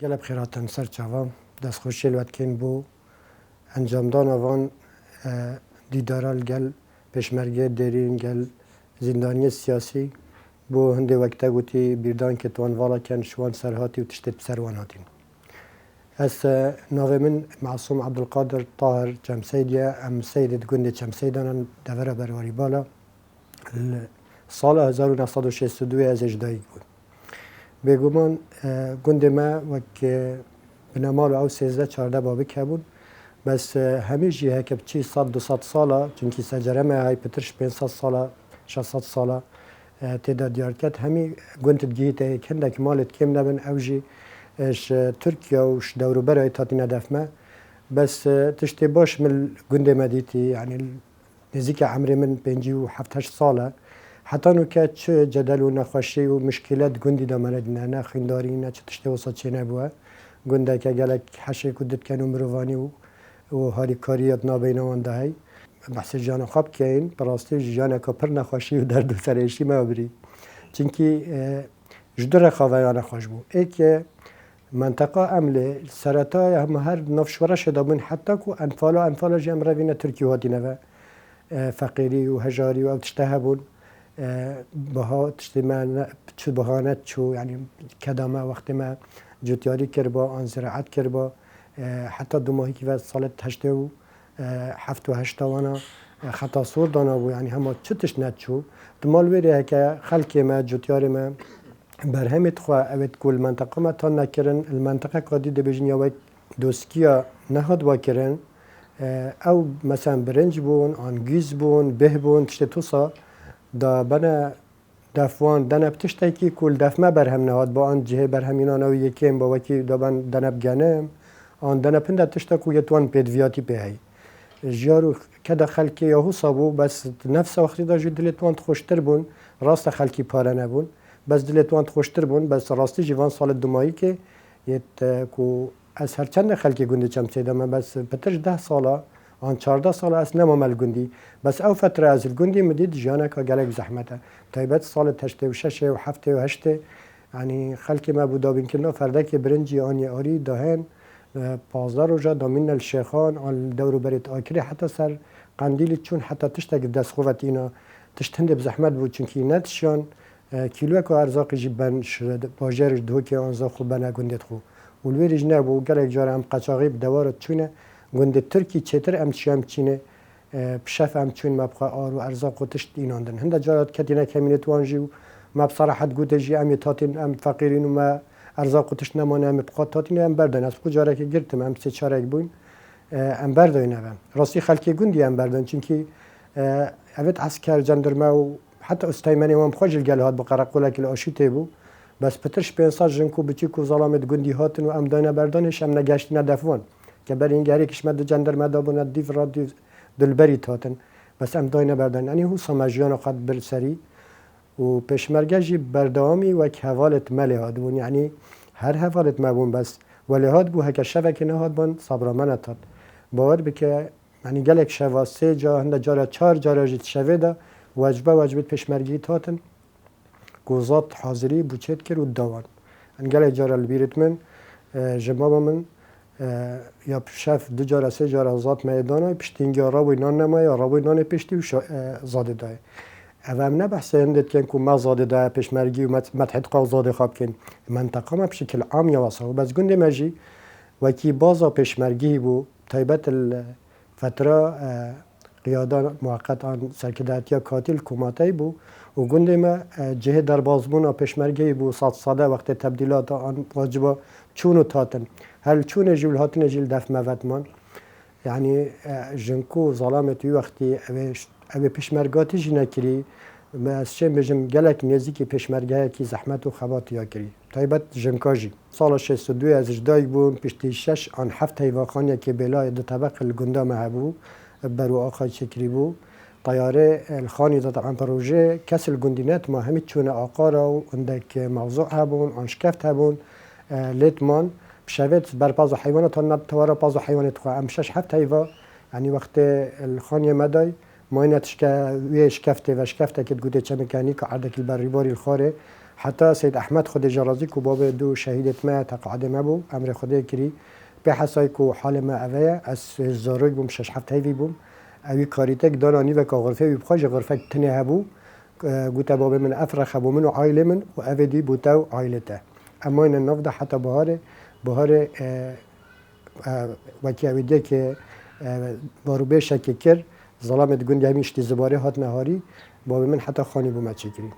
گله بخیراتن سر چاوام دست خوشی الوت کن بو انجام دان آوان دیدارال گل پشمرگه دیرین گل زندانی سیاسی بو هنده وقتا گوتی بیردان که توان والا کن شوان سرهاتی و تشتت سروان هاتین. از ناوه من معصوم عبدالقادر طاهر چمسیدیه ام سیدت گنده چمسیدانن دوره برواری بالا سال 1962 از اجدایی بود. بگومان گنده ما وک بنامال او 13-14 بابک هبون بس همیشه هکب چی 100-200 ساله چونکی سجرمه های پترش 500 ساله 600 ساله تعداد دیار کرد همی گنت گیته کندک مالت کم نبن اوجی اش ترکیه وش دورو برای تاتینا دفمه بس تشتی باش من گنده مدیتی يعني نزیک عمر من 57 ساله حتی نو که چه جدل و نخوشی و مشکلات گندی دامند نه خینداری نه چه تشتی وسط چه نبوده گنده که گلک حشی کدت کنو مروانی و هاری کاریات نابینوان دهی بحث جان خواب که این براستی جان کپر نخوشی و درد و سرشی ما بری چونکی جدر خواه نخوش بود ای که منطقه عمله سرطای هم هر نفشوره شده بون حتی که انفال جمع روین ترکیه هاتی نوه فقیری و هجاری و تشته بون بها تشتی من چه بهانت چو یعنی کدامه وقتی ما جوتیاری کرد با آن زراعت کرد با حتی دو ماهی که سال 87 و 8 وانا خطا صور دانا بو یعنی همه چه تشت نت چو دمال ویره که خلک ما جوتیاری ما برهمت خوا اوید کل منطقه ما تا نکرن المنطقه قادی ده بجن یا دوسکیا نهاد واکرن او مثلا برنج بون آنگیز بون به بون تشتی توسا دا بنا دفوان دنب تشتی که کل دفمه برهم نهاد با آن جه برهمینان او یکیم با وکی دابن دنب گنم آن دنب هنده تشتا که یتوان پیدویاتی پیهی جیارو کده خلکی یاهو صابو بس نفس وقتی دا جو دلتوان خوشتر بون راست خلکی پاره نبون بس دلتوان خوشتر بون بس راستی جوان سال دومایی که یت کو از هر چند خلکی گنده چمسیده من بس پترش 10 ساله آن 14 ساله از نمامل گندی بس او فتره از الگندی مدید جانا که گلک زحمته تایبت سال 86 و 7 و 8 یعنی خلکی ما بودا بین که فرده که برنجی آنی آری دهن 15 روزه دامین الشیخان آن دورو برید آکری حتی سر قندیلی چون حتی تشتک دست خوبت اینا تشتنده بزحمت بود چونکی نتشان کیلوه که ارزاقی جیبن شد باجرش دو که آنزا خوب بنا گندت خو ولویرج نبود گلک جاره هم قچاقی بدوارت چونه گنده ترکی چتر ام چیم چینه بشف ام چون مبقى آرو ارزاق و تشت ایناندن هنده جارات کتینا کمینت وانجی و ما بصراحت گوته جی ام تاتین ام فقیرین و ما ارزاق و تشت نمانه ام بقى تاتین ام بردن از خود جاره که گرتم ام سه چارک بوین ام بردن ام راستی خلکی گندی ام بردن چونکی اوید عسکر جندرمه و حتی استایمانی وام خوش الجلهات بقرق قولك الاشیته بو بس پترش 500 جنکو بچی کو ظلامت گندی هاتن و ام داینا بردانش ام نگشت ندفون که برای این گری کشمد جندر مدابون دیو را دیو دلبری تاتن بس ام داینا بردن یعنی هو سماجیان قد برسری و پشمرگجی بردامی و حوالت ملی هادون یعنی هر حوالت مبون بس ولی هاد بو هک شبکه نه هاد بون صبر منه تات باور بکه یعنی گلک شوا 3 جا هند جاره 4 جاره جت شویدا وجبه پشمرگی تاتن گوزات حاضری بوچت کرد و دوان ان گلک جاره البیرت من جمابا من یا شف 2 جاره 3 جاره زاد میدانه پشتینگی رابوی نان نمای رابوی نان پشتی و زاده دای اوام نه بحث هندت کن که ما زاده دای پشمرگی و متحد قاو زاده خواب کن منطقه ما بشکل عام یا واسه بس گنده مجی وکی بازا پشمرگی بو تایبت الفتره قیادان موقت آن سرکداتیا کاتل کماتی بو و گنده ما جه در بازمون پشمرگی بو ساده وقت تبدیلات آن واجبه چونو تاتن هل چون جول هاتن جل دف موتمان یعنی جنکو ظلامتی وقتی اوه پشمرگاتی جنه کری از چه بجم گلک نزدیکی پشمرگه کی زحمت و خباتی ها کری تایبت جنکاجی سال 62 از اجدای بون پشتی 6 آن 7 حیواخانی که بلای 2 طبق الگنده مهبو برو آخای چکری بو طیاره الخانی دا طبعا پروژه کس الگندینات ما همه چون آقارا و اندک موضوع هبون آنشکفت هبون لیتمان بشویت بر پازو حیوانات ها توارا پازو حیوانات خواه ام 6 7 حیوا یعنی وقت الخانی مدای ما اینتش که ویش کفته و شکفته که گوده چه مکانی که عردک البری باری الخاره حتی سید احمد خود جرازی که باب دو شهیدت ما تقاعد ما بو امر خدا کری به حسای که حال ما اوه از زاروی بوم 6-7 هیوی بوم اوی کاریتک دانانی و که غرفه بخواج غرفه تنه هبو قلت باب من افرخ ابو من و عائله من و اوه دی بوتا و عائلته اما این النفده حتی بهار وکی اوی دی که باروبه شکی کر ظلامت گندی همیشتی زباره هات نهاری باب من حتی خانی بوم چکری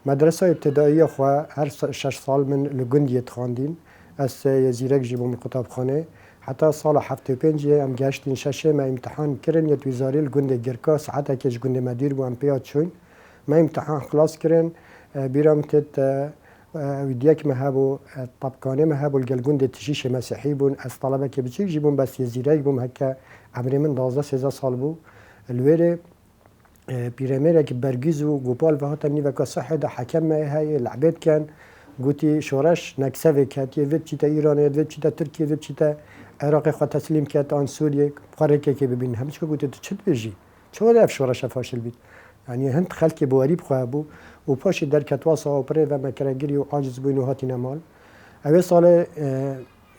مدرسه ابتدایی خواه هر 6 سال من لگندیت خواندیم از یزیرک جیبوم کتابخانه حتی سال 75 ام گشتین ششه ما امتحان کردن یه وزاری لگند گرکا ساعته کش گند مدیر بو ام پیاد شون ما امتحان خلاص کردن بیرام تت ویدیک مهابو طبقانه مهابو الجلجند تشيش مسيحي بون از طلبه که بچیک جیبون بس یزیرک بوم هکا عمری من 12-13 سال بو الویره پیرامیر که برگیز و گوپال و هاتنی و که صحه ده حکم های لعبت کن گوتی شورش نکسه کت یه وید چیتا ایران یه وید چیتا ترکیه وید چیتا عراق خود تسلیم کت آن سوریه قاره که ببین همش که گوتی تو چت بجی چه ولی اف شورش فاشل بید یعنی هند خلک بواری بخواه بو و پاش در کتواس آپره و مکرگیری و عاجز بوین و هاتی نمال اوه سال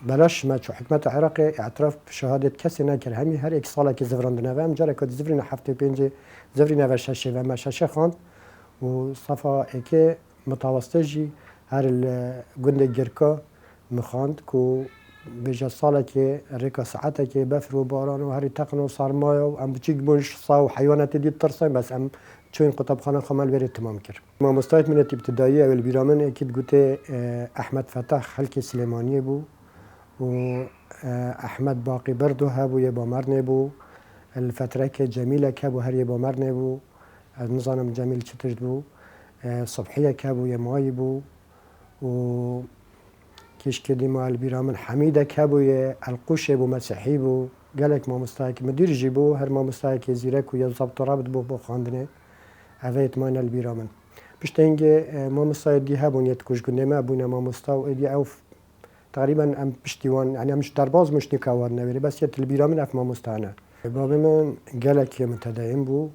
بلاش ما چو حکمت عراق اعتراف شهادت کسی نکرد همین هر یک ساله که زفراندنه و امجاره که زفرین 75 زفرین و ششه و ما ششه خواند و صفا که متوسطه جی هر گند گرکا مخواند که بجا ساله که ریکا ساعته که بفر و باران و هری تقن و سرمایه و ام بچیک بونش صا و حیوانات دید ترسان بس ام چون کتابخانه خمال برید تمام کرد. ما مستعد من ابتدایی اول بیرامن اکید گوته احمد فتح خلک سلیمانی بو و احمد باقی بردو هبو یه بامر نبو الفتره که جمیله که بو هر یه بامر نبو نظام جمیل چترد بو صبحیه که بو یه مای بو و کش کدی ما البیرامن حمیده که بو یه القوش بو مسیحی بو قالك ما مستحق مدير جيبو هر ما مستحق زيرك ويا ضبط رابط بو خاندنه اويت مانا البيرامن بشتنجي ما مستحق دي هبون يتكوش قلنا ما ابونا ما مستحق دي او تقريبا ام بشتيوان يعني مش درباز مش نكاور نبري بس يت البيرامن اف ما مستحنا بابا من قالك متدين بو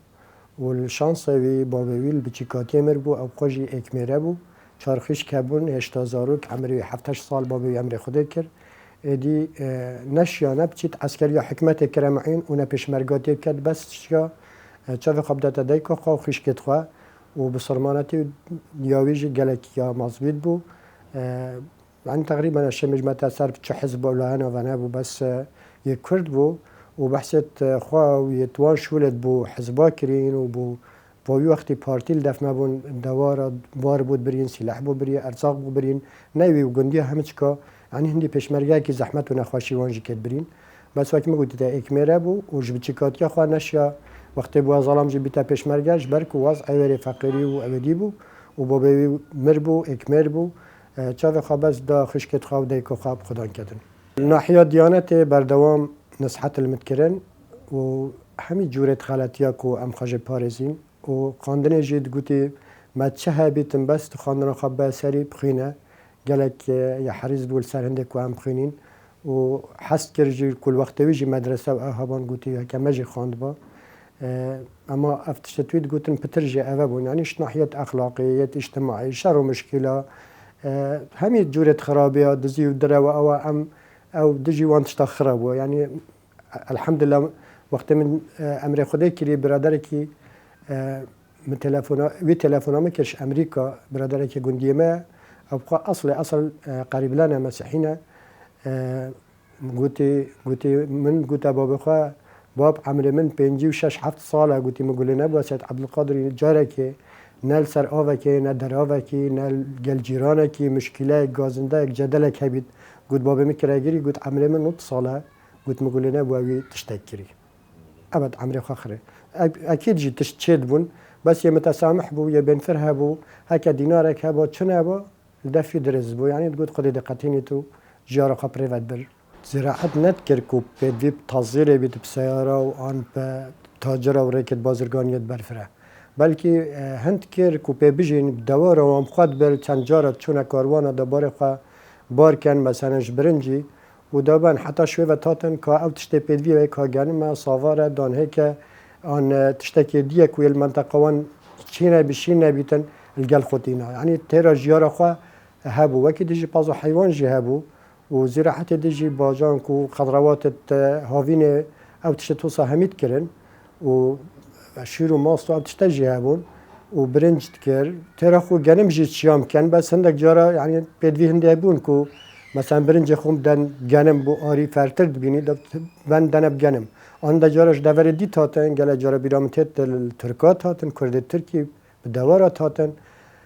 والشانسوي بابا ويل بچيكاتي مر بو او قوجي اكميره بو چارخش كابون 8000 عمري 17 سال بابا عمري خود كر دی نشیانه بچید عسکری حکمت کرمعین اون پیشمرگاتی کرد بس چه خبرت دای که خو خشکت خو و بسرمانتی دیاویج گلکی یا مزبید بو عن تقریبا شمج متاثر بچه حزب اولانه و نه بو بس یک کرد بو و بحثت خو و یتوان شولد بو حزبا کرین و بو وی وقتی پارتیل دفمه بون دوار بار بود برین سلاح بود برین ارزاق بود برین نیوی و گندی همه چکا يعني هندي پشمرگه که زحمت و نخواشی وانجی کد برین بس وقتی مگویی تا اکمیره بو و جبچیکاتی خواه نشیا وقتی بو ظلام جی بیتا پشمرگهش برک و وضع ایوری فقیری و اویدی بو و بابی مر بو اکمیر بو چاوی خواه بس دا خشکت خواه و دیکو خواه خدان کدن ناحیه دیانت بردوام نصحت المتکرن و همی جورت غلطیا که ام خواج پارزین و خاندن جید گوتی ما چه بیتم بس تو خاندن خواه بسری بخینه قالك يا حريز بول سر هندك وام خينين وحس كرجي كل وقت ويجي مدرسة وهابان قوتي كمجي خاند با اما افتشتويت قوتن بترجي اوابون يعني ايش ناحية اخلاقية اجتماعية شر ومشكلة همي جورة خرابية دزي ودروا او ام او دجي وانتشتا خرابو يعني الحمد لله وقت من امر خدي كري برادركي من تلفونا مكرش امريكا برادركي قندي ما أبقى أصل قريب لنا مسيحينا قوتي من قوت بابا خوا باب عمري من 5-6 ساله قوتي مقول لنا بواسط عبد القادر جارك نال سر آوك نال دراوك نال جل جيرانك مشكلة جازنده جدلك هبيت قوت بابا مكراجري قوت عمري من 9 ساله قوت مقول لنا بوابي تشتكري أبد عمري خاخره أكيد جي تشتشد بون بس يمتسامح بو يبنفرها بو هكا دينارك هبو شنا بو دفي درز بو يعني تقول قد دقتيني تو جارة خبري بر زراعت نتكر كو بدي بتازيري بيت بسيارة وان بتاجرة وريكت بازرگانيت برفره بلكي هند كير كو بيجين بدوارة وامخاد بل چند جارة چونه كاروانا دبار خوا بار كان مثلا جبرنجي ودابن حتى شوية تاتن كا او تشتي بيدوي وي كا گاني ما صافارة دان هيك ان تشتكي ديك ويل منطقة وان چينه بشين نبيتن الگل خودینا یعنی تیرا جیارا خوا هبو وکی دیجی پازو حیوان جی هبو و زراعت دیجی باجان کو خضروات هاوین او تشت توصا همید کرن و شیر و ماست و او تشت جی هبون و برنج کر تیرا خو گنم جی چیام کن بس هندک جارا یعنی پیدوی هنده هبون کو مثلا برنج خوم دن گنم بو آری فرتر بینی من دنب گنم آن دا جارش دور دی تاتن گله جارا بیرامتیت ترکات تاتن کرد ترکی بدوارات تاتن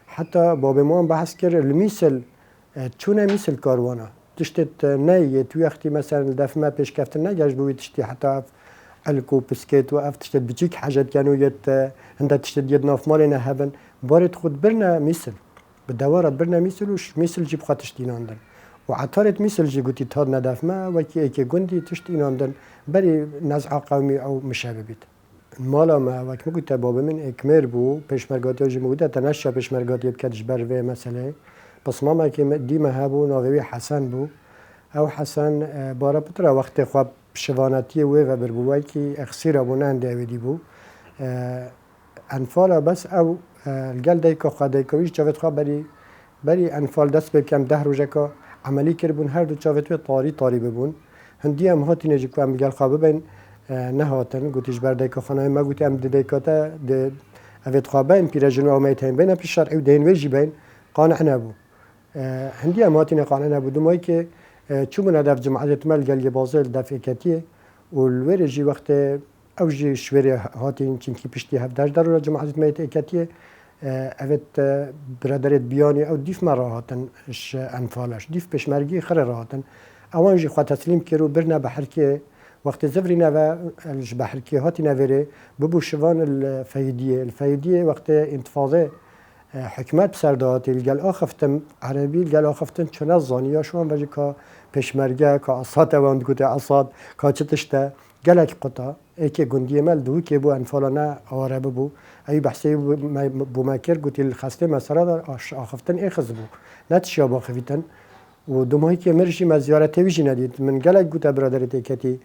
حتی باب ما بحث کرد المثل چونه مثل کاروانا تشتت نه توی وقتی مثلا دفع ما پیش کفتن نگاش بوی تشتی حتی الکو بسکت و اف تشتت بچیک حاجت کنو یت هنده تشتت ید ناف مالی نهبن بارد خود برنا مثل بدوارات برنا مثل وش مثل جیب خواهتش دیناندن و عطارت مثل جی گوتی تاد ندف ما وکی ایک گندی تشت ایناندن بری نزع قومی او مشابه بید مالا ما وقت مگوت باب من اکمر بو پیشمرگاتی جی موده تنشا پیشمرگاتی بکدش بر و مسئله پس ماما که دیمه هبو ناوی حسن بو او حسن بارا پتر وقت خواب شوانتی و بربوی که اخسیر ابو ننده ویدی بو انفالا بس او الگل دیکا خواه دیکاویش جاوید خواه بری انفال دست بکم 10 روزه که عملی کردبون هر دو چاوتوی طاری ببون هندی هم هاتی نجی که هم بگل خواه ببین نه هاتن گوتیش بر دیکا خانه ما گوتی هم دیکاتا اوید خواه بین پیرجنو آمیت هم بین پیش شرعی و دینویجی بین قانع نبو هندی هم هاتی نقانع نبو دومایی که چون هدف جماعت مال گل بازل دفع کتیه و الویرجی وقت اوجی شوری هاتی چنکی پشتی هفدهش در جماعت مایت کتیه اوید برادرت بیانی او دیف ما راهاتن انفالش دیف پشمرگی خره راهاتن اوانجی خواه تسلیم کرو برنا بحرکه وقت زفری نوه بحرکه هاتی نوره ببو شوان الفیدیه وقت انتفاضه حکمت بسردهاتی الگل آخفتن عربی الگل آخفتن چون از زانی شوان وجه که پشمرگه که اصاد اوان گوته اصاد که چتشته گلک قطع ایک گندی مل دو که بو انفالانه آواره بو ای بحثی بو مکر گوتی الخسته مسئله دار آخفتن ای خز بو نتشیا باخویتن و دومایی که مرشی مزیارت ویجی ندید من گلک گوته برادرت کتی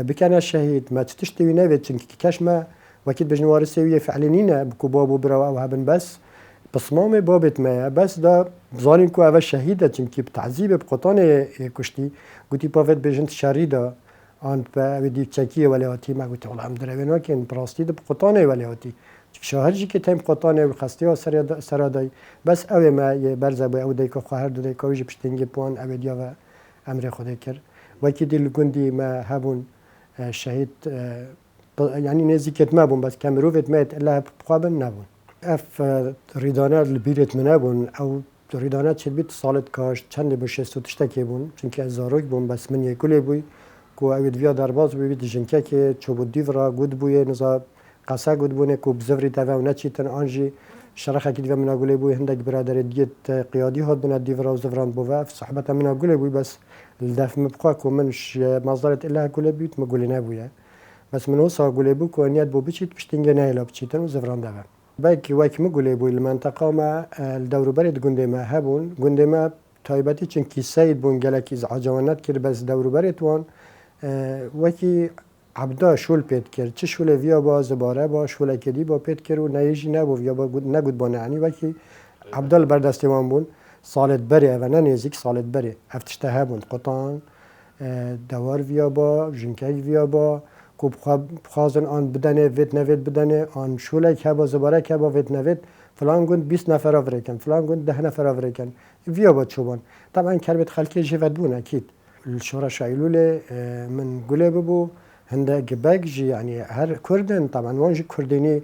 بکنه شهید ما تشتوی نوید چنکی کش ما وکید بجنوار سویه فعلینینه بکو بابو برا او هبن بس بصمام بابت ما بس دا ظالم کو اول شهیده چنکی بتعذیب بقطان کشتی گوتی بافت بجنت شریده آن به دی چکی ولیاتی ما گویی والله هم دروینا که این پراستی دب قطانه ولیاتی شاهرجی که تیم قطانه و خسته ها سرادای بس اوه ما یه برزه باید او دیگه خواهر دو دیگه ویژه پشتینگی پوان اوه دیا و امر خوده کرد وکی دیل گندی ما هبون شهید یعنی نزیکت ما بون بس کمروفت مایت الا بخوابن نبون اف ریدانه لبیرت من نبون او ریدانه چه بیت سالت کاش چند بشه سوتشتکی بون چونکه از زاروک بون بس من یه گلی بوی کو اوید ویا درباز ببید جنکه که چوب دیورا گود بویه نزا قصه گود بونه کو بزفری تاو و نچیتن آنجی شرخه که دیو مناگوله بوی هندک برادر دیت قیادی هات بنا دیورا و زفران بوه صحبت مناگوله بوی بس الدف مبقا کو منش مصدرت الا گوله بیت مگوله نبویه بس من وصا گوله بو کو نیت بو بچیت پشتینگه نه بچیتن و زفران دوه باکی واک مگوله بوی المنطقه ما الدور برد گنده ما هبون گنده ما تایبتی چون کی سید بون گلک از عجوانات کرد بس دور برد وان وکی عبدا شول پید کرد چه شول ویا با زباره با شول کدی با پید کرد و نیجی نبود یا با نگود با نعنی وکی عبدا البردستوان بون سالت بره و نه نزیک سالت بره افتشته بون قطان دوار ویا با جنکی ویا با کوب خازن آن بدنه وید نوید بدنه آن شول که با زباره که با وید نوید فلان گوند 20 نفر آورکن فلان گوند 10 نفر آورکن ویا با چوبان طبعا کربت خلکی جواد بون اکید الشورش ایلوله من قوله ببو هنده جباك جي يعني هر كردن طبعا وانجي كرديني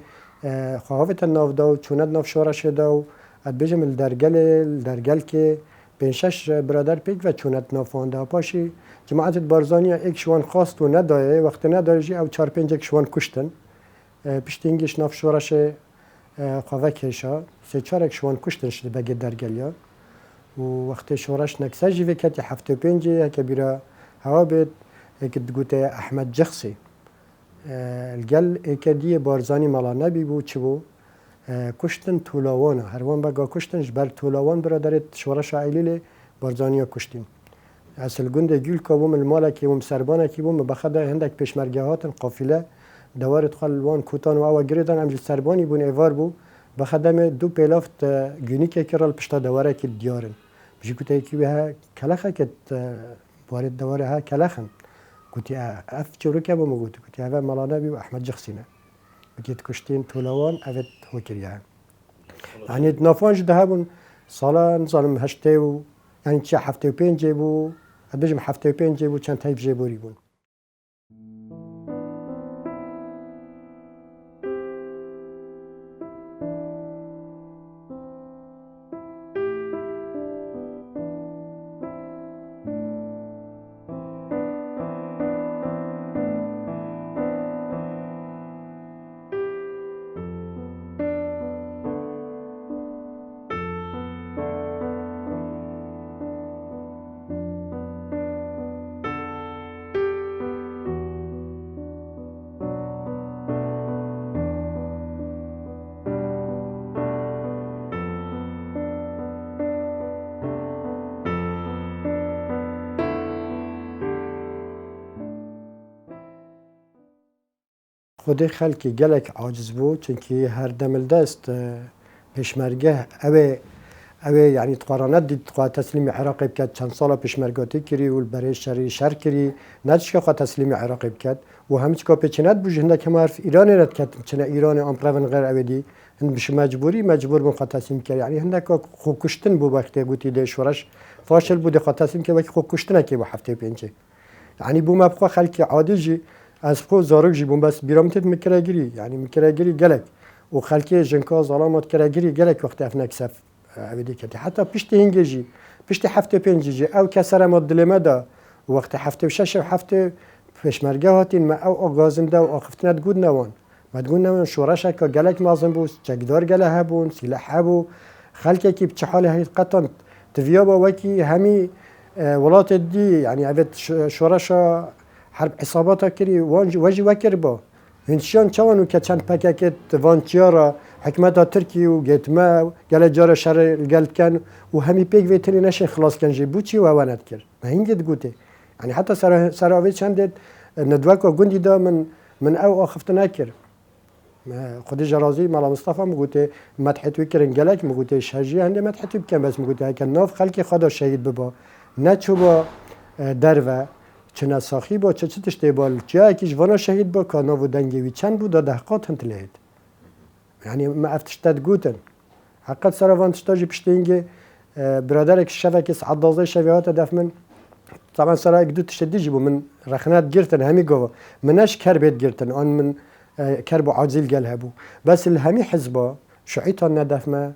خواهفت الناف داو چوند ناف شورش داو ادبجم الدرگل که بینشش برادر پیک و چوند نافان داو پاشی جماعت بارزانی ایک شوان خواست و ندایه وقت نداره جی او 4-5 ایک شوان کشتن پشتینگیش ناف شورش خواه کشا 3-4 ایک شوان کشتن شده بگه درگلیا و وقتی شورش نکسه جیوه کتی 75 که بیرا هوا بید که گوته احمد جخسی الگل که دیه بارزانی مالا نبی بو چه بو کشتن طولاوانا هروان بگا کشتن جبر طولاوان برادرت شورش عیلیل بارزانی ها کشتین اصل گنده گیل که بوم المالا که بوم سربانه که بوم بخدا هندک پیشمرگه هاتن قافله دوارت خال وان کوتان و آوا گریدن امجل سربانی بون ایوار بو بخدم دو پیلافت گونی که کرال پشتا دواره که دیارن بجی کتی که به کلخه که وارد دواره ها کلخن گوتی اف چرو که بمو گوتی گوتی اوه ملانه بی و احمد جخسینه گوتی کشتین طولوان اوه هوکریه یعنی نافانج ده بون سالا نظرم هشته و یعنی چه هفته و پنجه بو بجم هفته و پنجه بو چند تایب جبوری بون خودی خلکی گلک عاجز بود چونکی هر دمل دست پشمرگه اوه یعنی تقارنات دید تقا تسلیم عراق بکد چند سال پشمرگاتی کری و برای شر کری ندش که خوا تسلیم عراق بکد و همیچ که پیچنات بوج هنده که معرف ایران رد کد چنه ایران امپرون غیر اویدی هند بش مجبور بون خوا تسلیم کرد یعنی هنده که خو کشتن بو وقتی گوتی دشورش فاشل بوده خوا تسلیم که وقتی خو کشتن که با هفته پنجه یعنی بو مبخوا خلکی عادی جی از خو زارگ جی بون بس بیرامتت مکرگیری یعنی مکرگیری گلک و خلکی جنکا ظلامات کرگیری گلک وقتی افنکسف اویدی کردی حتی پشت هنگی پشت هفته پنجی او کسر ما دلمه دا وقتی هفته و شش و هفته پشمرگه هاتین ما او آغازم دا و آخفتنت گود نوان مدگون نوان شورش که گلک مازم بود چکدار گله هبون سلاح هبو خلکی که بچه حال هید قطن تویا با وکی همی ولات دی یعنی اوید شورش حرب حسابات کری واجی وکر با هنشان چوانو که چند پککت وانچیارا حکمت ترکی و گتما گله جار شر گلت کن و همی پیک ویتری نشه خلاص کنجی بوچی و وانت کرد ما هنگید گوته یعنی حتی سر آوید چند ندوک و گندی دا من او آخفت نکر خودی جرازی مالا مصطفى مگوته مدحت وکرن گلک مگوته شهجی هنده مدحت بکن بس مگوته هکن ناف خلق خدا شهید ببا نه چو با درو چنه ساخی با چه تشتی بال جایی که جوانا شهید با کانا و دنگوی چند بود دهقات هم تلهید یعنی ما افتشتد گوتن حقیقت سر وان تشتاجی پشتینگه برادرک شبکه عدازه شبیهات دف من طبعا سر اک دو تشتدی جیبو من رخنات گرتن همی گوا مناش کربت گرتن آن من کرب عاجل گل هبو بس الهمی حزبا شعیتان ندف ما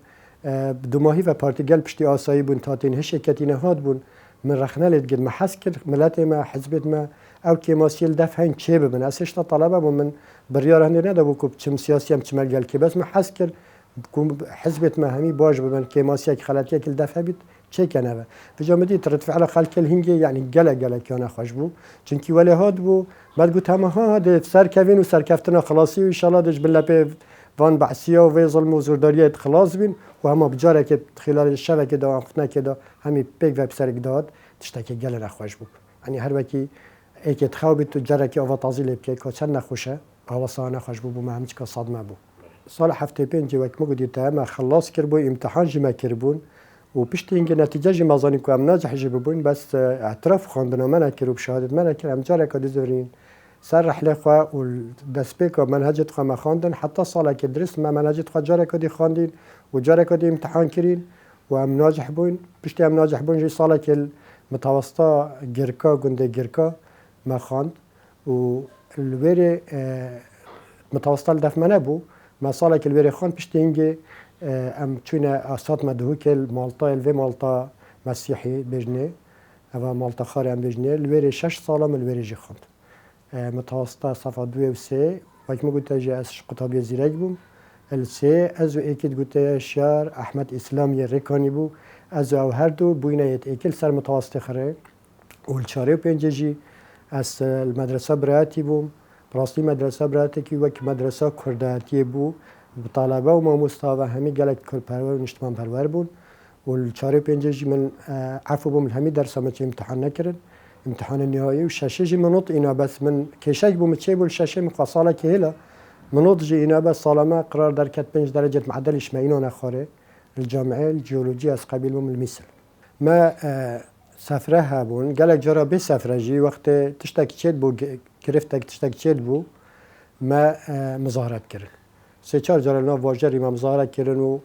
دوماهی و پارتیگل پشتی آسایی بون تاتین هشکتی نهاد بون من رخنالت قد ما حس كر ملاتي ما حزبت ما او كي ماسيل دف هين شيب من اسشتا طلبه ومن بريار هندي ندا بوكو بتشم سياسي ام تشمل قال كي بس ما حس كر بكون حزبت ما همي باج بمن كي ماسيك خلاتيك الدف هبت شي كان هذا فجامدي ترتفع على خلك الهنجي يعني قلا كان خشبو چونكي ولا هاد بو بعد قلت هم هذا سر كافين وسر كفتنا خلاصي وان شاء الله دج بالله فان بعسيه وفي ظلم وزرداريه خلاص بين وهم بجاره که خلال الشبكه دوام فتنه كده همي بيك ويب سرك داد تشتكي قال نخوش بو يعني هر وكي ايك تخاوبت تجاره كي او تازيل بكي كو چن نخوشه او صانه خوش بو ما همش که صدمه بو سال هفته پنج وقت مگودی تا خلاص کربو امتحان جما کربون و پشت اینکه نتیجه جما زانی کو ام ناجح ببون بس اعتراف خواندنامه نکرو بشهادت من کرم جاره که دزورین سر رحله خوا و دسپیک منهجت خوا ما خواندن حتی ساله که درس ما منهجت خوا جاره که دی خواندین و جاره که دی امتحان کرین و ام ناجح بون پشت ام ناجح بون جی ساله که متوسطه گرکا گنده گرکا ما خواند و الویره متوسطه الدف منه بو ما ساله که الویره خواند پشت اینگه ام چونه استاد مدهو که مالطا الوی مالطا مسیحی بجنه و مالطا خاری ام بجنه الویره 6 ساله من الویره جی خواند متوسطه صفحه 2 و 3 وقتی ما گفته جه از قطابی زیرک بوم السه از و اکید گفته شعر احمد اسلامی رکانی بو از او هر دو بوینایت اکل سر متوسط خره و الچاره و پنجی از المدرسه براتی بوم براستی مدرسه براتی که وقت مدرسه کرداتی بو طلبه و ما مستوى همی گلک کل پرور و نشتمان پرور بون و الچاره پنجی من عفو بوم همی درس ما چه امتحان نکرد امتحان النهائي وشاشة منوط إنا بس من كيشاك بومتشي بول شاشة مقاصالة كهلا منوط جي إنا بس سالما قرار دركت 5 درجة معدل إشماعيل نخاره الجامعة الجيولوجية از قبيل المثل ما سفره هبون قالك جرا بسفره جي وقت تشتكي تشيد بو كرفتك تشتكي تشيد بو ما مظاهرات كرن سه چهار جرا ناف واجری ما مظاهرات كرن و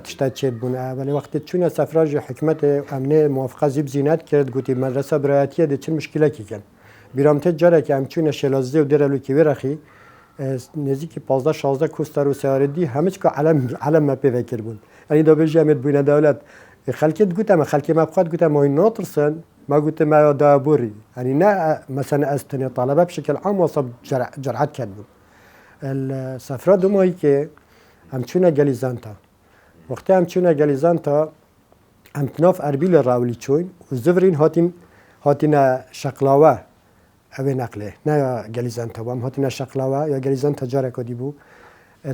تشتكي تشيد بون ولی وقت چون سفره جي حكمت امنه موافقه زيب زينات کرد گوتي مدرسه برایتیه ده چه مشکله کی کن بیرامت جرا که هم چون شلازده و درلو کی ورخی نزدیک 15 16 کوستر و سیاردی همه چی که علم ما پیوکر بود یعنی دا بجی امید بوینه دولت خلکت گوتم خلکی ما بخواد گوتم ما این ناطرسن ما گوتم ما دابوری یعنی نه مثلا از تنی طلبه بشکل عام وصل جرعت کرد بود السفره دومایی که همچونه گلیزانتا وقتی همچونه گلیزانتا هم تناف اربیل راولی چوین و زورین هاتین شقلاوه اوه نقله نه یا گلیزانتا و هم هاتین شقلاوه یا گلیزانتا جاره کدی بو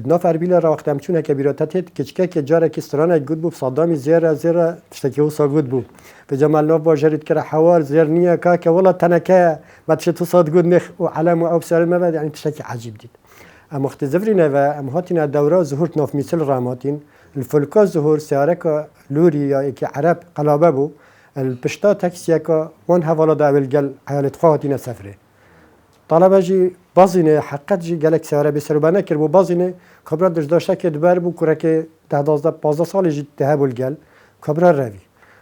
ناف اربیل را وقتی همچونه که بیراتت کچکه که جاره که استرانه گود بو صدامی زیره تشتکی و ساگود بو به جمال ناف باجرید که حوار زیر نیه که والله تنکه بعدش تو صاد گود نخ و علم و ابسار ما بعد یعنی تشتکی عجیب دید اما وقتی زورینه و هم هاتین دوره ظهور ناف مثل راماتین الفلکا ظهور سیاره لوری یا که عرب قلابه بو البشتا تاکسیه که وان حوالا داول گل عیالت خواهاتین سفره طلبه جی بازینه حقیقت جی گلک سیاره بسر و بنا کرد و بازینه کبرا داشته که دبر بو کرا که 10-12 سال جی تهبول گل کبرا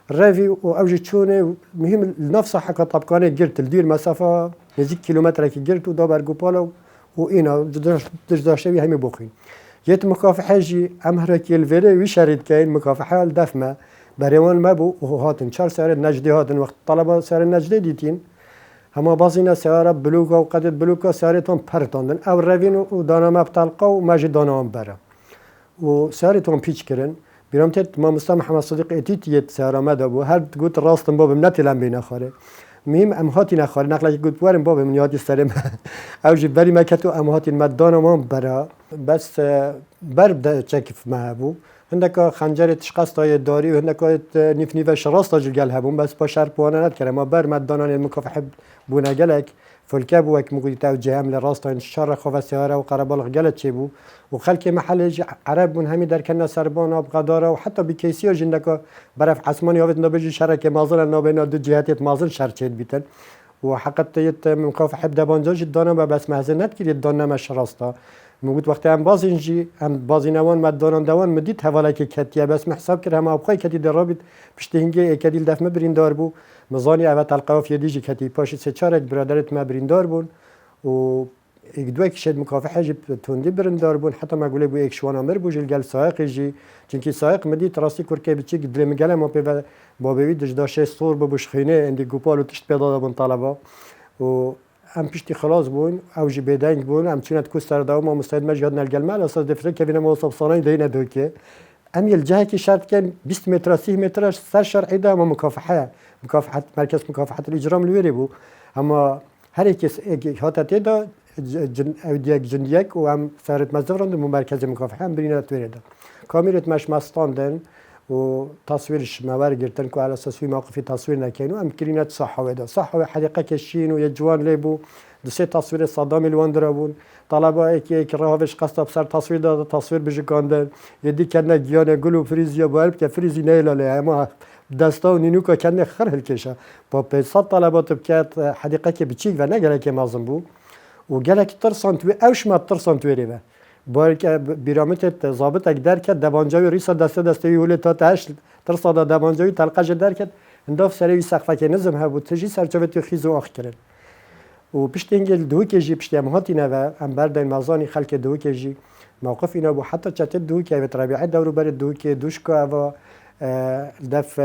روی و اوجی چونه مهم نفس حقا طبقانه گرت الدیر مسافه نزدیک کیلومتر که گرت و دا برگوپالا و اینا داشته بی همه بخین یت مکافحه جی امهره که الوره وی شرید که این مکافحه الدفمه بریوان ما بو و هاتن 4 سیاره نجدی هاتن وقت طلبه سیاره نجدی دیتین هما بازینا سیاره بلوکا و قدرت بلوکا سیاره تون پرتاندن او روین و دانام بطلقه و ماجی دانام بره و سیاره تون پیچ کرن بیرامتت ما مستم محمد صدیق اتیتیت سیاره مده بو هر گوت راستم بابم نتیلم بین خاره مهم امهاتی نخاره نقل گوت بورم بابم یادی سرم او جی بری مکتو امهاتی مدانم بره بس برد چکف ما بو هندکا خنجر تشخص داری و هندکا نیف شراست جلگل هبون بس با شرط بوانه نداره ما بر مدانان مکافحه بونه گلک فلکه بو یک مقوی توجه هم لراست این شر خواه سیاره و قربالغ گلت چه بو و خلک محل عرب بون همی در کنه سربان آب غداره و حتی بی کیسی و جندکا برف عثمانی آوید نبجی شرک مازن نابینا دو جهتیت مازن شرچید بیتن و حقیقت مکافحه دبانجا جدانم و بس محزنت کرید دانم شراستا موجود وقتی هم بازینجی هم بازینوان مدانان دوان مدید حواله که کتیه بس محساب کرد هم ابخای کتی در رابط پشت هنگه کدیل دفمه بریندار بو مزانی اوت القواف یدیجی کتی پاشی سه چارک برادرت ما بریندار بون و یک دو یک شد مکافحه جی توندی بریندار بون حتی ما گوله بو یک شوان امر بو جل گل سایق جی چونکی سایق مدید راستی کرکه بچی گدل مگله ما به بابوی دجداشه سور بوش خینه اندی گوپالو تشت پیدا بون طلبا و هم پشتی خلاص بون او جی بدنگ بون هم چونت کوستر داو ما مستعد مجهد نلگل مال اساس دفره که بینم وصف صانعی دینه دوکه ام الجهه که شرط کن 20 متر 30 متر سر شرعی ده ما مکافحه مرکز مکافحه الاجرام الویری بو اما هر یک هاتته دا یک جندیک و هم سرت مزدورند و مرکز مکافحه هم برینه تویره ده کامیرت مش مستاندن و تصویرش مور گرتن که على اساس موقفی تصویر نکنو ام کرینت صحوه ده صحوه حدیقه کشین و یه جوان لیبو دو سه تصویر صدام الواندره بون طلبه که راهش قصد بسر تصویر داد تصویر بجکاندن یدی کنه گیانه گلو فریزیا با الب که فریزی نیلاله اما دستا و نینوکا کنه خرهل کشه با 500 طلبات بکات حدیقه که بچیک و نگره که مازن بو و گله که ترسانت و اوش ما ترسانت وری به باید بیرامت ضابط در کرد دبانجوی ریس دسته یوله تا تاش ترصد دبانجوی تلقاش در کرد انداف سری سقفه که نظم ها بود تجی سرچوبت خیز و آخ کرد و پشت انگل دو کجی پشت امهاتی نه هم بردن مازانی خلک دو کجی موقف اینا بو حتی چت دو که به ربیعه دورو بر دو که دوشکا و دف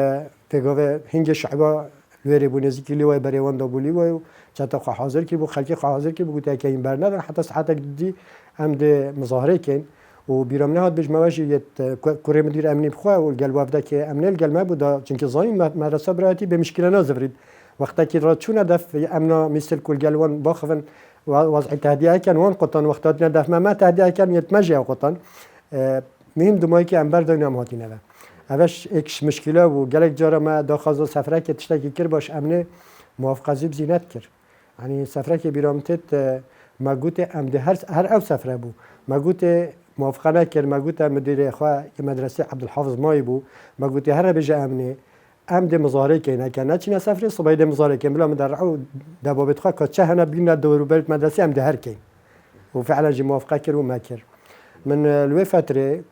تگاوه هنگ شعبا وری بو نزدیکی لیوای بریوان دابولی و چت خو حاضر کی بو خلک خو حاضر کی بو که این برنامه حتی ساعت دی هم ده مظاهره کن و بیرام نهاد بج مواجه یت کوره مدیر امنی بخوا و قال وافده که امنیل قال ما بودا چون که زاین مدرسه براتی به مشکل نازورید وقتی که راتشون دف امنا مثل کل قالوان باخفن وضع تهدیه کن وان قطن وقتات ندف ما تهدیه کن یتمجی قطن مهم دمایی که امبر دنیا مهاتی نوه اوش اکش مشکله و گلک جارا ما داخل سفره که تشتکی کر باش امنه موافقه زیب زینت کر یعنی سفره که بیرامتت ما گوته ام ده هر او سفره بو ما گوته موافقه نکرد ما گوته مدیر خواه که مدرسه عبدالحافظ مایی بو ما گوته هر بجه امنه ام ده مظاهره کنه که نه چینا سفره صبح ده مظاهره کنه بلا مدرعو دبابت خواه که چه هنه بین دور برد مدرسه ام ده هر کن و فعلا جی موافقه کرد و ما کرد من لوی فتره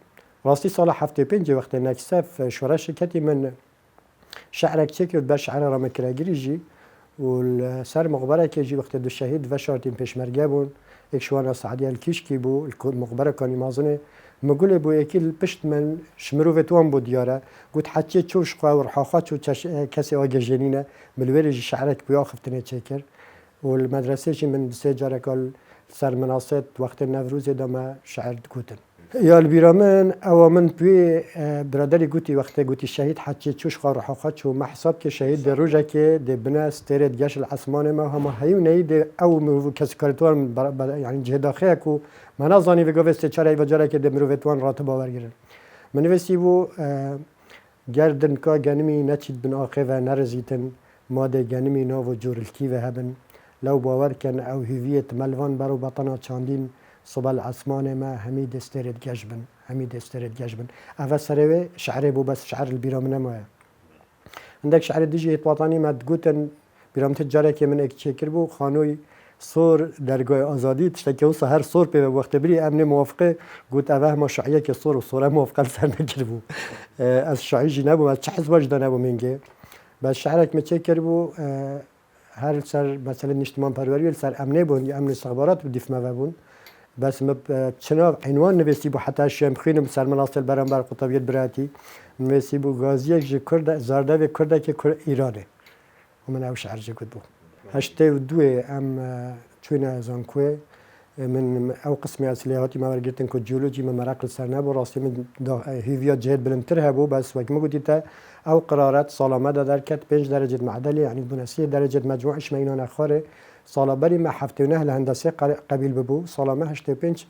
راستی سال 75 وقت نکسف شورای شرکتی من شعرك چه بس شعر رام کراگیری جی و سر مقبره که جی وقت دو شهید و شارتین پیشمرگه بون یک شوانا سعدی الکیشکی بو مقبره کانی مازنه مقوله بو اکیل پشت من شمروفتوان بو دیاره گوت حچه چوش خواه و رحاخا چو کسی آگه جنینه ملویره جی شعرك بیا خفتنه چکر و المدرسه جی من سه جاره کال سر مناصد وقت نوروز دام شعر گوتن یا البیرامن او من توی برادری گوتی وقتی گوتی شهید حچی چوش خار حقات شو محساب که شهید در روزه که ده بنا استرد گش الاسمان ما هم هیو نید او مرو کس کارتوان یعنی جهاد اخه کو منازانی و گوست چرای و جره که ده مروتوان راتب آورگیرن من وسی بو گردن کا گنمی نچید بن آخه و نرزیتن ماده گنمی نو و جورلکی و هبن لو باور کن او هویت ملوان برو بطنا چاندین صبح العثمان ما حميد استرد جشبن حميد استرد جشبن أفا سروي شعري بو بس شعر البيرام نموه عندك شعر ديجي وطني ما تقولن بيرام تجارة كي من اكتشكر بو خانوي صور درجة آزادی تشتكي وصل هر صور به وقت بري أمن موافقة قلت أفهم ما شعية كصور وصورة موافقة لسر نكربو از شعية جنابو از شحز واجد نبو منجي بس شعرك متشكر بو هر سر مثلا نشتمان پروری سر امنه بون یا امن استخبارات بدیف مبون بس چناب عنوان نویسی بو حتی شم خینم سر مناصل برانبر قطبیت براتی نویسی بو غازیه که کرد زارده و کرده که ایرانه و من او شعر جگد بو هشته و دوه ام چونه زانکوه من او قسمی اصلیحاتی ما ورگرتن که جیولوژی من مراقل سر نبو راستی من هیویات جهد بلندتر هبو بس وقت ما گوتی تا او قرارات سالامه در کت 5 درجه معدلی یعنی بونسی درجه مجموعش ما اینا نخاره سالا بری ما حفتونه الهندسه قبیل ببو سالامه 85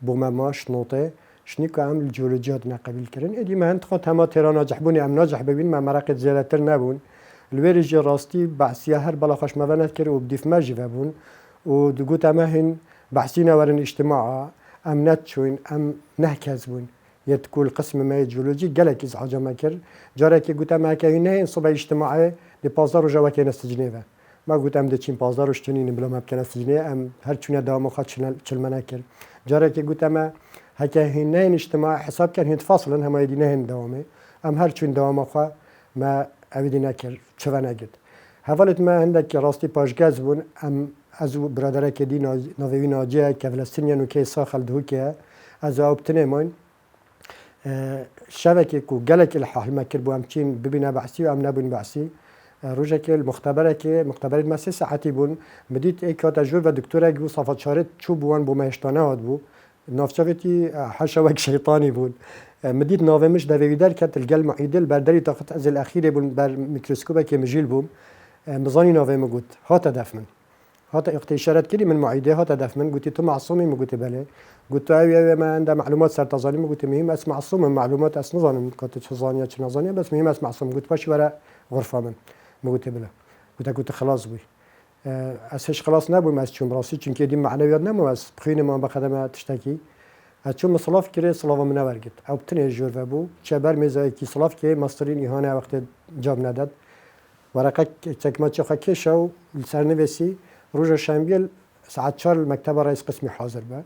بو ماش نوته شنی که عمل جیولوژیات نقبیل کردن ادی ما هند خود همه تهران ناجح بونی ام ناجح ببین ما مراقل زیادتر نبون الویرج راستی بحثیه هر بلا خوش مونت کرد و بدیف ماجی بون و دگوت ما هن بحثینا ورن اجتماع ام نتشوين ام نهكز بون يتكول قسم ما جيولوجي قالك ازعاج ما كر جارك قلت ما كاينه صبح اجتماعي دي بازار و جوا كاين استجنيفه ما قلت ام دچين بازار وشتنين بلا ما كان استجنيه ام هر چونه دوام خاط چل مناكر جارك قلت ما هكا هنا اجتماع حساب كان يتفاصلا هم يدينه دوامه ام هر چون دوام خا ما اودينا كر چوانه قد حوالت ما عندك راستي باش بون ام از برادره که دی نوی ناجیه که فلسطینیانو که ساخل دهو که از آبتنه من شبکه کو گلک الحال مکر بو امچین ببینه بحثی و ام نبون بحثی روزه که مختبره ما 3 ساعتی بون مدید ای که تجربه و دکتره گو صفات شارت چو بوان بو مهشتانه هاد بو نافچاوتی حشا وک شیطانی بون مدید ناومش دوی در کت الگل معیدل برداری طاقت از الاخیره بون بر میکروسکوبه که مجیل بوم مزانی ناوم گود هات دفمن هات اقتی اشارت کردی من معیده هات هدف من گویی تو معصومی مگویی بله گویی اوی ما عند معلومات سر تزانی مگویی مهم اس معصوم معلومات اس نزانم کات چه زانیه چه نزانیه بس مهم اس معصوم گویی باش ورا غرفه من مگویی بله گویی خلاص بوی اسش خلاص نبود از چون راستی چون که دی معنویات نمو از بخین ما به خدمت تشتکی از چون مصلاف کرد صلاف من ورگت او بتنه جور و بو چه بر میزای کی صلاف که ماسترین ایهانه وقت جاب نداد ورقه چکمه چه خاکی شو سرنویسی روز شنبه ساعت 4 مکتب رئیس قسمی حاضر به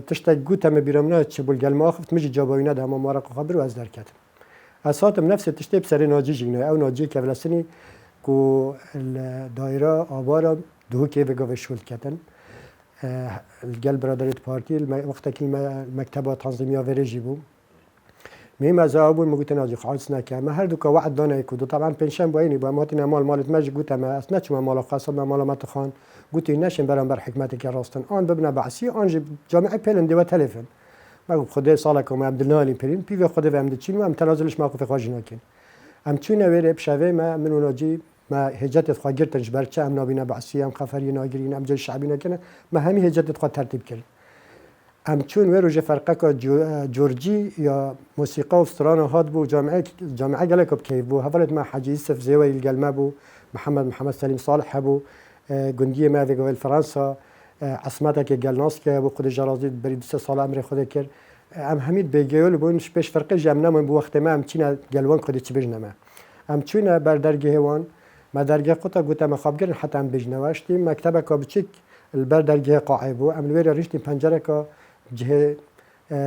تشتاق گوتم بیرامنا چه بولگل ما خفت مجی جابوینه ده اما مارق خبر و از درکت اساتم نفس تشتیب سر ناجی جینه او ناجی که فلسطینی کو دایره آبارا دو که بگو شول کتن الگل برادریت پارتی وقتی که مکتب تنظیمی آوریجی بود مهم از آبون مگوت ناجی خالص نکه ما هر دو که وعد دانه کدو طبعا پنشن باینی با ماتین مالت ماجی گوتم اصلا چما مال خاصه مال مات خان گوتی نشین برام بر حکمتی که راستن آن ببنا بعثی آن جامعه پیلن دیو تلفن ما خدا سالک و عبدالله پیرین پیو خدا و عمد چین و ام تنازلش ما خوف خواجی نکن ام چون ویره بشوی ما من ناجی ما هجت خوا گرتنش برچه ام نابینا بعثی ام خفری ناگرین ام جل شعبی نکنه ما همین هجت خوا ترتیب کرد ام چون وروج فرقه که جورجی یا موسیقی و استران هاد بو جامعه گله کب کیف بو حوالت ما حاجی یوسف زیوی الگلمه بو محمد سلیم صالح بو گندی ما ویگویل فرانسا عصمت که گلناس که با خود جرازی برید 3 سال عمر خود کرد ام همید بگیول بونش پیش فرق جمع نمون بو وقت ما ام چین گلوان خودی چی بجنمه ام چونه بر درگه وان ما درگه قطع گوته مخابگرن حتی ام بجنواشتی مکتب که بچیک البر درگه قاعی بو ام لویر رشتی پنجره که جه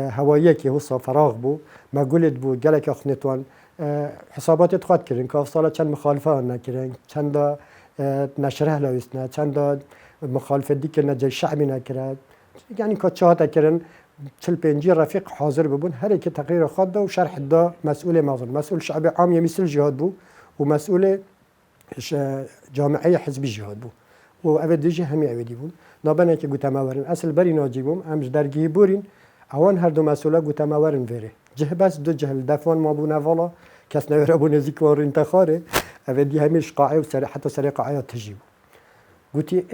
هوایی که هو فراغ بو ما گلد بو گلک اخنتوان حسابات خود کردن که سال چند مخالفه نکردن چند نشره لایسنا چند مخالفه دیگه نجای شعبی نکرد یعنی که چهات کردن 45 رفیق حاضر ببون هر کی تقریر خود و شرح دا مسئول مازن مسئول شعب عام مثل جهاد بو و مسئول جامعه حزبی جهاد بو و اوه دیجی همی اوه دی بون نابنه که گوته مورن اصل بری ناجیبوم امش درگی بورین اوان هر دو مسئوله گوته مورن وره جه بس دو جهل دفعان ما بو نوالا کس نوره بو نزیک وارو انتخاره اوه دی همیش قاعه و حتی سر قاعه تجیبو گوتی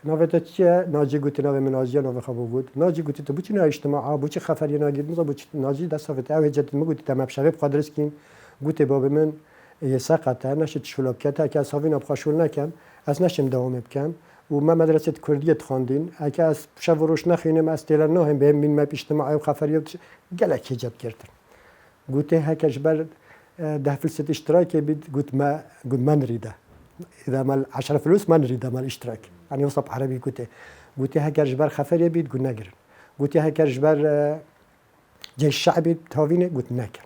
نویت چیه ناجی گوتی نوی مناجی نوی خبر بود ناجی گوتی تو بچی نه اجتماع بچی خفری نگید مزا بچی ناجی دست افت اوه جدید مگوتی تمام شباب قدرش کین گوتی باب من یه سقطه نشد شلوب کرده که از هاوی نبخشول نکم از نشم دوام بکم و ما مدرسه کردیت خواندین اگه از شب روش نخینم از تیلر نهم بهم من ما اجتماع و خفری گلک هجت کردن گوتی هکش بر ده فلسفه اشتراکی بید گوت من ریده إذا مال 10 فلوس ما نريد مال اشتراك يعني وصف عربي قلت هكا جبر خفري بيت قلت نقر قلت هكا جبر جيش الشعبي تهاوينه قلت نقر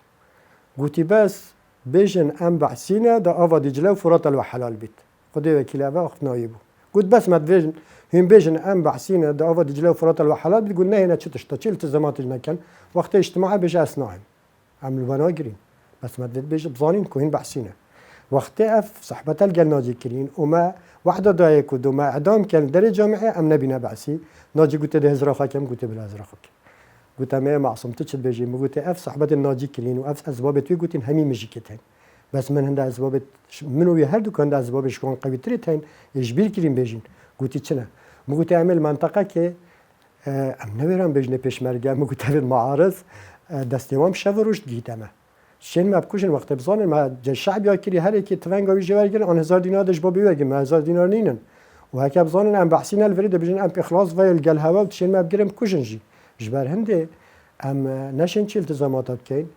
قلت بس بيجن أنبع سينا دا آفا دجلة وفرات الوحلال بيت خدي وكيل أبا أخت نايبه قلت بس ما تبيجن هم بيجن أنبع سينا دا آفا دجلة وفرات الوحلال بيت قلنا هنا تشتشتا تشيل التزامات كان وقت اجتماع بيجي أسناهم عملوا بناقرين بس ما تبيج بظانين كوهين بعسينا وقتی اف صحبت الگل ناجی کرین و ما وحده دایه کد و ما اعدام کن در جامعه ام نبینه بعسی ناجی گوته ده هزار خاکم گوته بلا هزار خاک گوته ما معصوم تشد بيجي گوته اف صحبت ناجی کرین و اف اسباب توی گوتین همی مجی کتن بس من هنده اسباب منو هر دو کنده اسبابش کن قوی تری تین اجبیر کرین بیجین گوتی چنه گوته عمل منطقه که ام نمیرم بیجنه پیشمرگه گوته معارض دستیوام شو روش گیتمه شین ما بکوشن وقت بزانن ما جه شعب یا کری هر کی تفنگاوی جوار گیرن آن 1000 دینار دش با بیوگی ما 1000 دینار نینن و هک بزانن ام بحثین الفرید بجن ام اخلاص و الگل هوا شین ما بگیرم کوشن جی جبر هنده ام نشین چیل التزامات بکین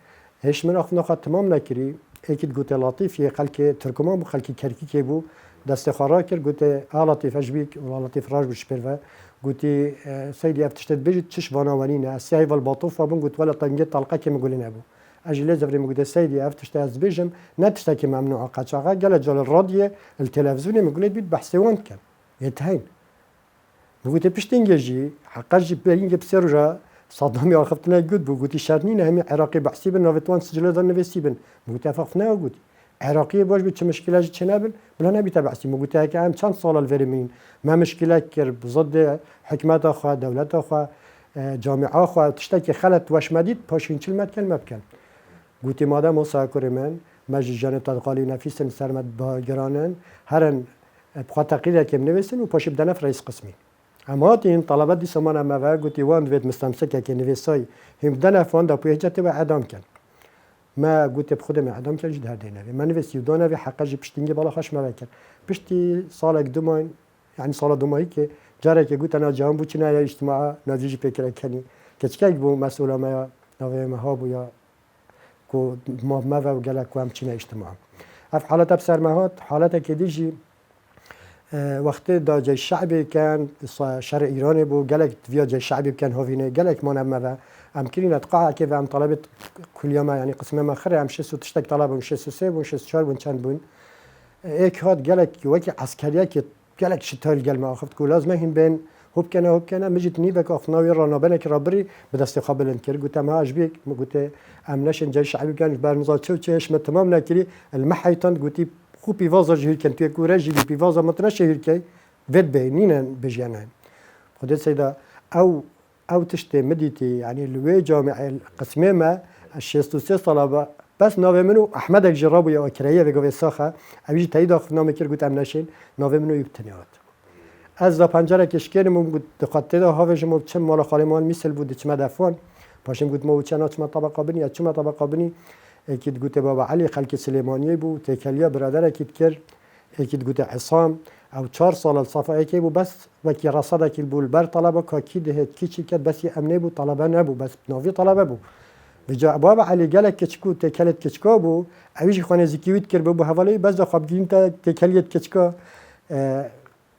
هیچ من اخ نخات تمام نکری اکید گوت لطیف یه خلک ترکمان و خلک کرکی کی بو دست خارا کر گوت لطیف اجبیک و لطیف راج بش پروا گوتی سیدی افتشت بجید چش وانوانینه سیای ول باطوف بون گوت ولا طنجه طلقه کی مقولین ابو أجل زفري مقدس سيدي أفتشت أزبيجم نتشتكي ممنوع قطعة قال جل الراديو التلفزيون مقولي بيت بحثوان كان يتهين مقولي بيشتنجي حقاجي بينجي بسرجة صدام ياخذنا جود بقولي شرنين هم عراقي بحثي بن نفتوان سجل ذا نفسي بن مقولي أفقنا وقولي عراقي باش بيت مشكلة جنابل بلا نبي تبعسي مقولي هيك عام كان صال الفيرمين ما مشكلة كرب ضد حكمة أخوة دولة أخوة جامعة أخوة تشتكي خلت واش مديد باشين كلمة كلمة بكن گویی مادام مسافر من مجلس جناب تقالی نفیسن سرمت باگرانن هرن بخاطر که نویسن و پاشی بدن رئیس قسمی اما این طلبات دی سمان اما و گویی وان وید مستمسک که نویسای هم بدن فان دا پویجت و اعدام کن ما گویی بخودم اعدام کن جد هردی نوی من نویسی دو نوی حقا جی پشتینگی بالا خش مبکر پشتی سال دوماین یعنی سال دومایی که جاره که گویی ناجام بود چنای اجتماع نازیجی پیکر کنی که چیکار بو مسئول ما نوی مهاب یا کو ما و گلک و همچین اجتماع اف حالت بسر مهات حالت که دیجی وقت دا جای شعبی کن شرع ایرانی بو گلک ویا جای شعبی کن هاوینه گلک ما نم و امکانی نتقاعد که و هم طلبت کلیه ما یعنی قسم ما خره هم 6 تشتک طلب و 6 3 و 6 4 و چند بون یک هات گلک وکی عسکریه که گلک شتال گل ما اخفت کو لازم هم بین هوب کنه مجید نيبك أخناوي رانابنا كرابري بدست قابلن كير قلت ما أجبيك قلت أمناش جاي شعبي كان برنزات شو تشيش ما تمام نكري المحيطان قلت خو بيفازا جهير كان تيك وراجي بيفازا ما تناش جهير كي فيد بينينا بجيانين خدت سيدا أو تشتي مديتي يعني الوي جامع القسمة ما الشيستوسي طلبة بس ناوي منو أحمد الجرابو يا أكريه بيجوا ساخة أبيج تايد أخنام كير قلت أمناشين ناوي منو يبتنيات از دا پنجره کشکریم بود دقت دا هاوش مو چه مال خالمان میسل بود چه مدفون پاشم گفت مو چه ناچ ما طبقه بنی چه ما طبقه بنی اكيد قلت بابا علي خلك سليمانيه بو تكليا برادر اكيد كر اكيد قلت عصام او 4 سال الصفا اكي بو بس وكي رصدك البول بر طلبه كاكيد هيك كيشي كد بس امني بو طلبه نبو بس نوفي طلبه بو بجا بابا علي قالك كشكو تكلت كشكو بو اويش خونه زكيوت كر بو حوالي بس خب انت تكليت كشكو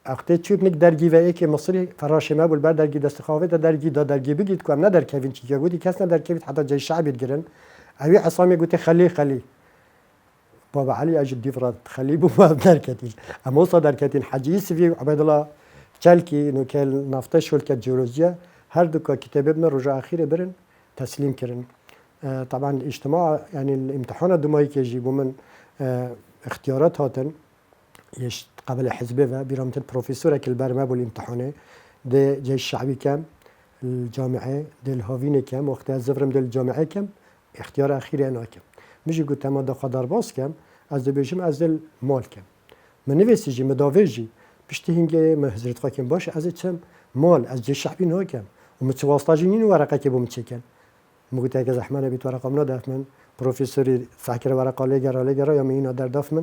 اخته چوب نک درگی و که مصری فراش ما بول بر درگی دست خواهد درگی درگی بگید که نه در کوین چی که بودی کس نه در کوین حتی جای شعبی گرن اوی عصامی گوته خلی بابا علي اجد ديفرات خليه بو در كتيل اما وصل در كتيل حجي سفي عبد الله چلكي انه كان نافتش والكت جيولوجيا هر دو كتاب ابن رجع اخير برن تسليم كرن طبعا الاجتماع يعني الامتحان الدمائي كي يجيبوا من اختيارات هاتن يش قبل حزبه و بيرامتن بروفيسور كل برما بالامتحانه ده جاي الشعبي كم الجامعه ده الهافين كم وقت الزفرم ده الجامعه كم اختيار اخير انا كم میشه گفت ما دخادر باز کم از بیشم از دل مال کم من نویسیجی مداویجی پشت هنگه مهزرت خاکم باشه از چم مال از جه شعبی نه کم و متواصلاجی نین ورقه که بوم چکن مگوت اگه زحمت بیت ورقه من داف من پروفسوری فکر ورقه لگرا یا مینا در داف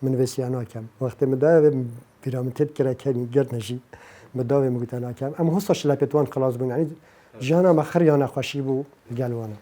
من ویسی انا کم وقتی مداو بیرامتت کرا کنی گرد نجی مداو مگوت انا کم اما هستش لپتوان خلاص بون یعنی جانا مخر یا نخوشی بو گلوانه